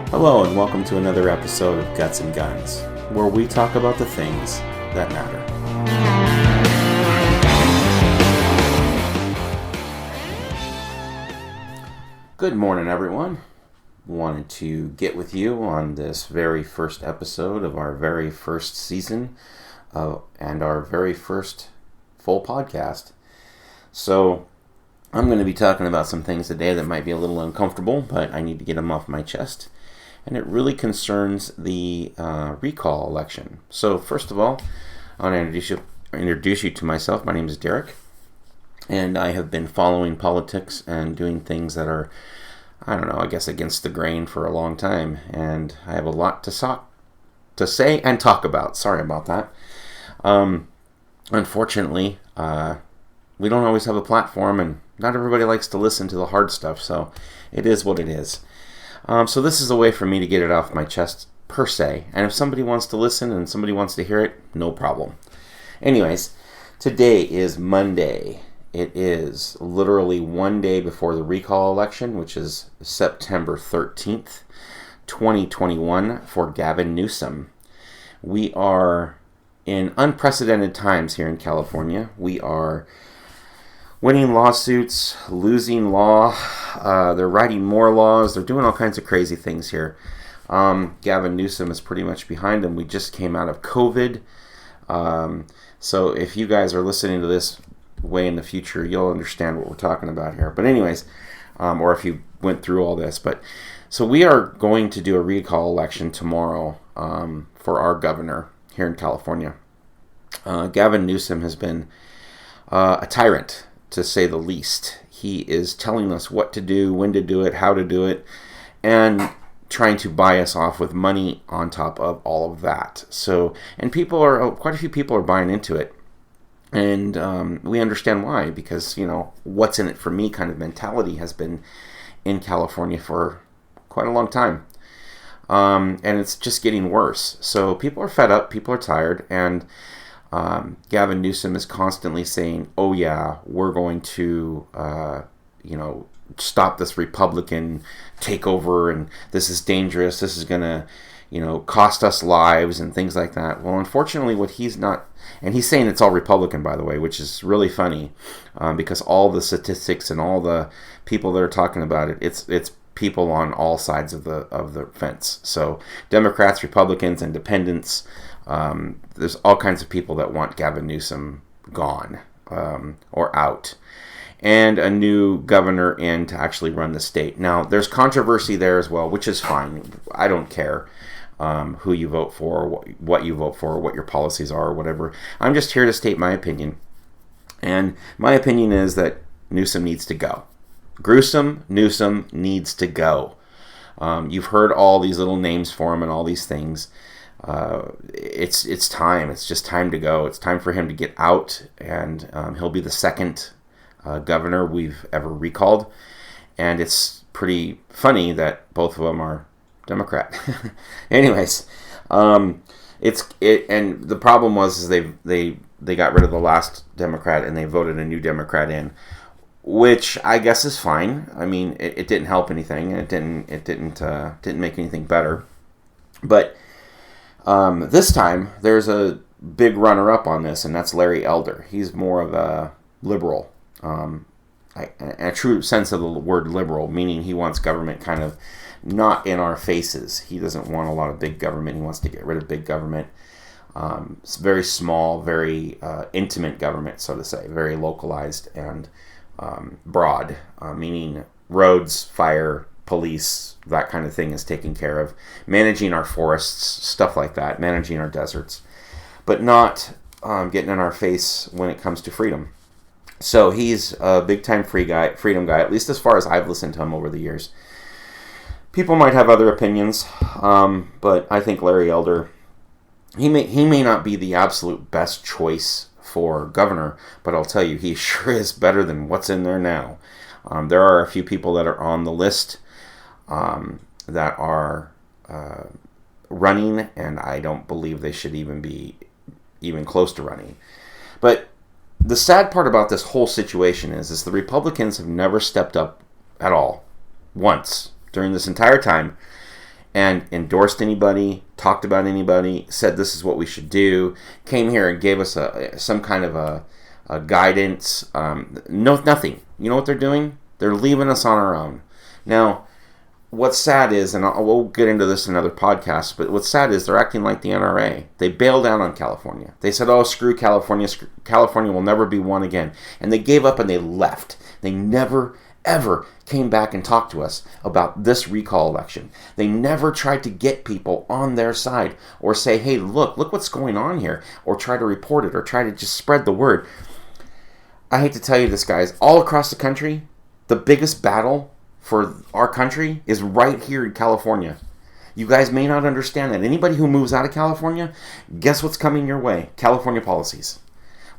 Hello and welcome to another episode of Guts and Guns, where we talk about the things that matter. Good morning, everyone. Wanted to get with you on this very first episode of our very first season and our very first full podcast. So I'm going to be talking about some things today that might be a little uncomfortable, but I need to get them off my chest. And it really concerns the recall election. So first of all, I want to introduce you to myself. My name is Derek, and I have been following politics and doing things that are, I guess against the grain for a long time. And I have a lot to say and talk about. Sorry about that. Unfortunately, we don't always have a platform, and not everybody likes to listen to the hard stuff, so it is what it is. So this is a way for me to get it off my chest, per se. And if somebody wants to listen and somebody wants to hear it, no problem. Anyways, today is Monday. It is literally one day before the recall election, which is September 13th, 2021, for Gavin Newsom. We are in unprecedented times here in California. We are winning lawsuits, losing law, they're writing more laws, they're doing all kinds of crazy things here. Gavin Newsom is pretty much behind him. We just came out of COVID. So if you guys are listening to this way in the future, you'll understand what we're talking about here. But anyways, or if you went through all this. So we are going to do a recall election tomorrow for our governor here in California. Gavin Newsom has been a tyrant, to say the least. He is telling us what to do, when to do it, how to do it, and trying to buy us off with money on top of all of that. So, and quite a few people are buying into it. And we understand why, because, what's in it for me kind of mentality has been in California for quite a long time. And it's just getting worse. So people are fed up, people are tired, and Gavin Newsom is constantly saying, oh yeah, we're going to, stop this Republican takeover, and this is dangerous, this is going to, cost us lives and things like that. Well, unfortunately, what he's not, and he's saying it's all Republican, by the way, which is really funny, because all the statistics and all the people that are talking about it, it's people on all sides of the fence. So Democrats, Republicans, Independents, there's all kinds of people that want Gavin Newsom gone or out, and a new governor in to actually run the state. Now, there's controversy there as well, which is fine. I don't care who you vote for, what you vote for, what your policies are, or whatever. I'm just here to state my opinion. And my opinion is that Newsom needs to go. Newsom needs to go. You've heard all these little names for him and all these things. It's time. It's just time to go. It's time for him to get out, and he'll be the second governor we've ever recalled. And it's pretty funny that both of them are Democrat. Anyways, and the problem was they got rid of the last Democrat and they voted a new Democrat in, which I guess is fine. I mean, it didn't help anything, and it didn't make anything better. But this time, there's a big runner-up on this, and that's Larry Elder. He's more of a liberal, a true sense of the word liberal, meaning he wants government kind of not in our faces. He doesn't want a lot of big government. He wants to get rid of big government. It's very small, very intimate government, so to say, very localized and broad, meaning roads, fire, police, that kind of thing is taken care of. Managing our forests, stuff like that, managing our deserts, but not getting in our face when it comes to freedom. So he's a big-time freedom guy, at least as far as I've listened to him over the years. People might have other opinions, but I think Larry Elder, he may not be the absolute best choice for governor, but I'll tell you, he sure is better than what's in there now. There are a few people that are on the list that are running, and I don't believe they should even be close to running. But the sad part about this whole situation is the Republicans have never stepped up at all, once, during this entire time, and endorsed anybody, talked about anybody, said this is what we should do, came here and gave us some kind of a guidance. Nothing. You know what they're doing? They're leaving us on our own. Now, what's sad is, and we'll get into this in another podcast, but what's sad is they're acting like the NRA. They bailed out on California. They said, oh, screw California. California will never be one again. And they gave up and they left. They never, ever came back and talked to us about this recall election. They never tried to get people on their side or say, hey, look what's going on here, or try to report it or try to just spread the word. I hate to tell you this, guys. All across the country, the biggest battle for our country is right here in California. You guys may not understand that. Anybody who moves out of California, guess what's coming your way? California policies.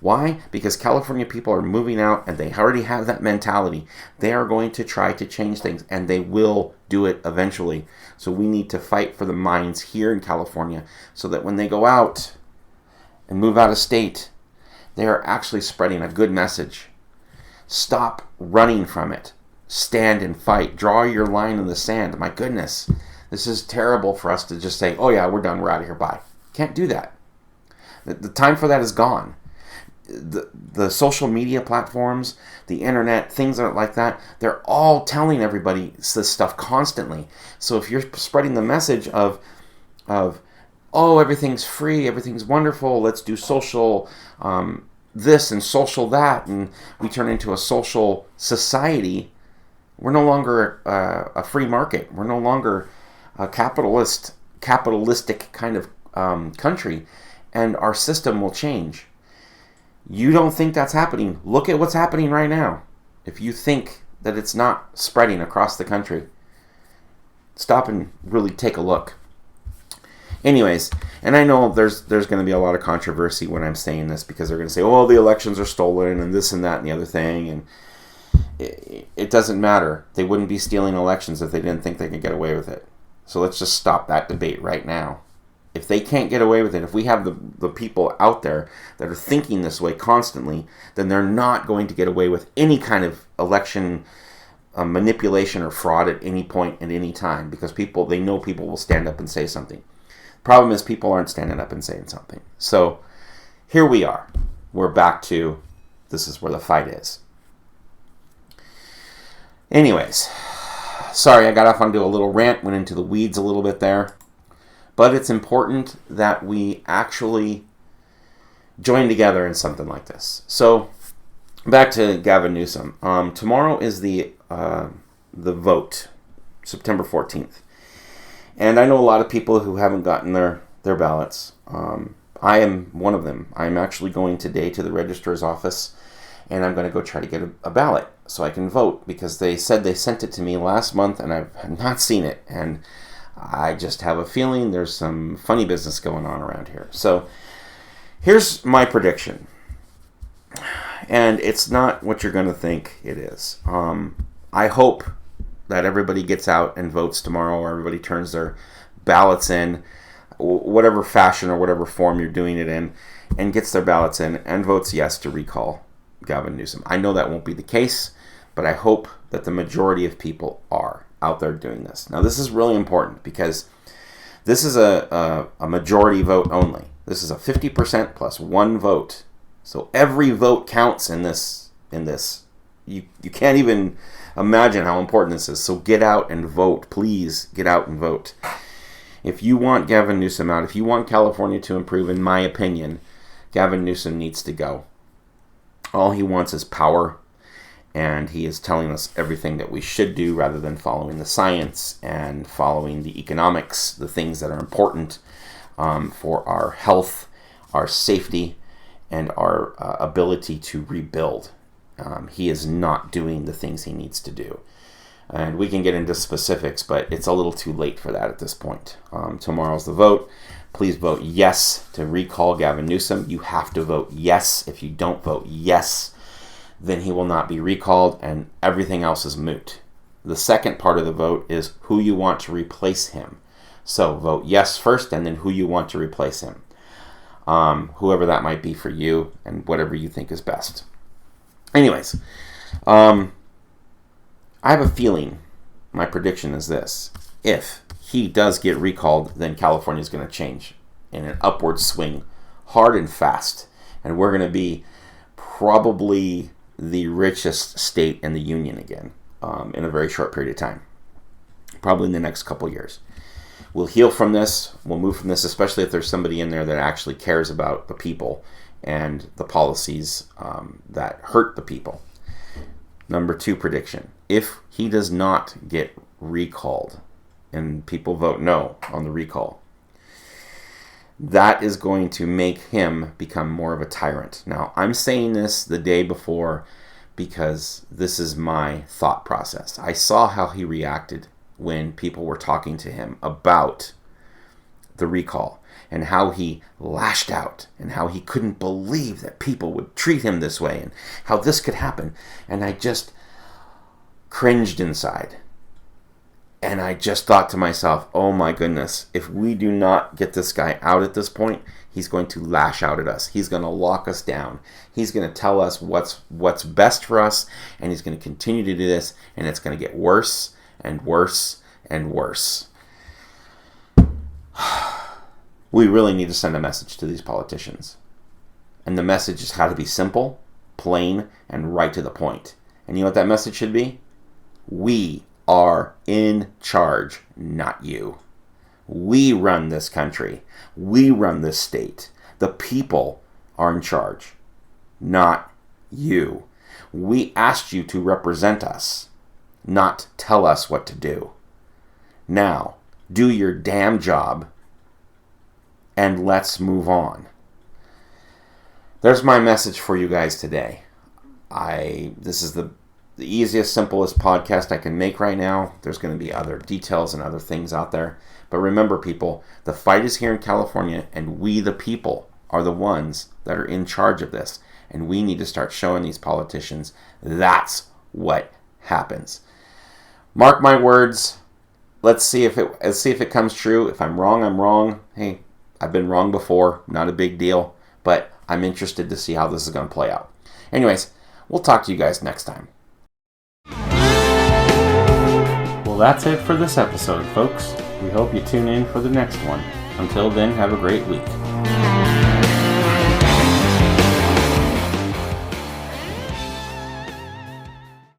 Why? Because California people are moving out and they already have that mentality. They are going to try to change things, and they will do it eventually. So we need to fight for the minds here in California so that when they go out and move out of state, they are actually spreading a good message. Stop running from it. Stand and fight. Draw your line in the sand. My goodness, this is terrible for us to just say, oh yeah, we're done, we're out of here, bye. Can't do that. The time for that is gone. The social media platforms, the internet, things like that, they're all telling everybody this stuff constantly. So if you're spreading the message of oh, everything's free, everything's wonderful, let's do social this and social that, and we turn into a social society, we're no longer a free market. We're no longer a capitalistic kind of country, and our system will change. You don't think that's happening? Look at what's happening right now. If you think that it's not spreading across the country, stop and really take a look. Anyways, and I know there's going to be a lot of controversy when I'm saying this, because they're going to say, oh, the elections are stolen and this and that and the other thing, and it doesn't matter. They wouldn't be stealing elections if they didn't think they could get away with it. So let's just stop that debate right now. If they can't get away with it, if we have the people out there that are thinking this way constantly, then they're not going to get away with any kind of election manipulation or fraud at any point at any time, because they know people will stand up and say something. Problem is, people aren't standing up and saying something. So here we are. We're back to, this is where the fight is. Anyways, sorry I got off onto a little rant, went into the weeds a little bit there. But it's important that we actually join together in something like this. So back to Gavin Newsom. Tomorrow is the vote, September 14th. And I know a lot of people who haven't gotten their ballots. I am one of them. I'm actually going today to the registrar's office, and I'm going to go try to get a ballot so I can vote, because they said they sent it to me last month and I've not seen it. And I just have a feeling there's some funny business going on around here. So here's my prediction. And it's not what you're going to think it is. I hope that everybody gets out and votes tomorrow, or everybody turns their ballots in, whatever fashion or whatever form you're doing it in, and gets their ballots in and votes yes to recall Gavin Newsom. I know that won't be the case, but I hope that the majority of people are out there doing this. Now, this is really important, because this is a majority vote only. This is a 50% plus one vote. So every vote counts in this. You can't even imagine how important this is. So get out and vote. Please get out and vote. If you want Gavin Newsom out, if you want California to improve, in my opinion, Gavin Newsom needs to go. All he wants is power, and he is telling us everything that we should do rather than following the science and following the economics, the things that are important for our health, our safety, and our ability to rebuild. He is not doing the things he needs to do. And we can get into specifics, but it's a little too late for that at this point. Tomorrow's the vote. Please vote yes to recall Gavin Newsom. You have to vote yes. If you don't vote yes, then he will not be recalled, and everything else is moot. The second part of the vote is who you want to replace him. So vote yes first, and then who you want to replace him. Whoever that might be for you, and whatever you think is best. Anyways, I have a feeling, my prediction is this: if he does get recalled, then California is going to change in an upward swing, hard and fast. And we're going to be probably the richest state in the union again in a very short period of time, probably in the next couple years. We'll heal from this. We'll move from this, especially if there's somebody in there that actually cares about the people and the policies that hurt the people. Number 2 prediction. If he does not get recalled and people vote no on the recall, that is going to make him become more of a tyrant. Now, I'm saying this the day before because this is my thought process. I saw how he reacted when people were talking to him about the recall and how he lashed out and how he couldn't believe that people would treat him this way and how this could happen. And I just cringed inside. And I just thought to myself, oh my goodness, if we do not get this guy out at this point, he's going to lash out at us. He's going to lock us down. He's going to tell us what's best for us, and he's going to continue to do this, and it's going to get worse and worse and worse. We really need to send a message to these politicians. And the message has got to be simple, plain, and right to the point. And you know what that message should be? We are in charge, not you. We run this country. We run this state. The people are in charge, not you. We asked you to represent us, not tell us what to do. Now, do your damn job and let's move on. There's my message for you guys today. This is the easiest, simplest podcast I can make right now. There's going to be other details and other things out there. But remember, people, the fight is here in California, and we, the people, are the ones that are in charge of this. And we need to start showing these politicians that's what happens. Mark my words. Let's see if it comes true. If I'm wrong, I'm wrong. Hey, I've been wrong before. Not a big deal. But I'm interested to see how this is going to play out. Anyways, we'll talk to you guys next time. Well, that's it for this episode, folks. We hope you tune in for the next one. Until then, have a great week.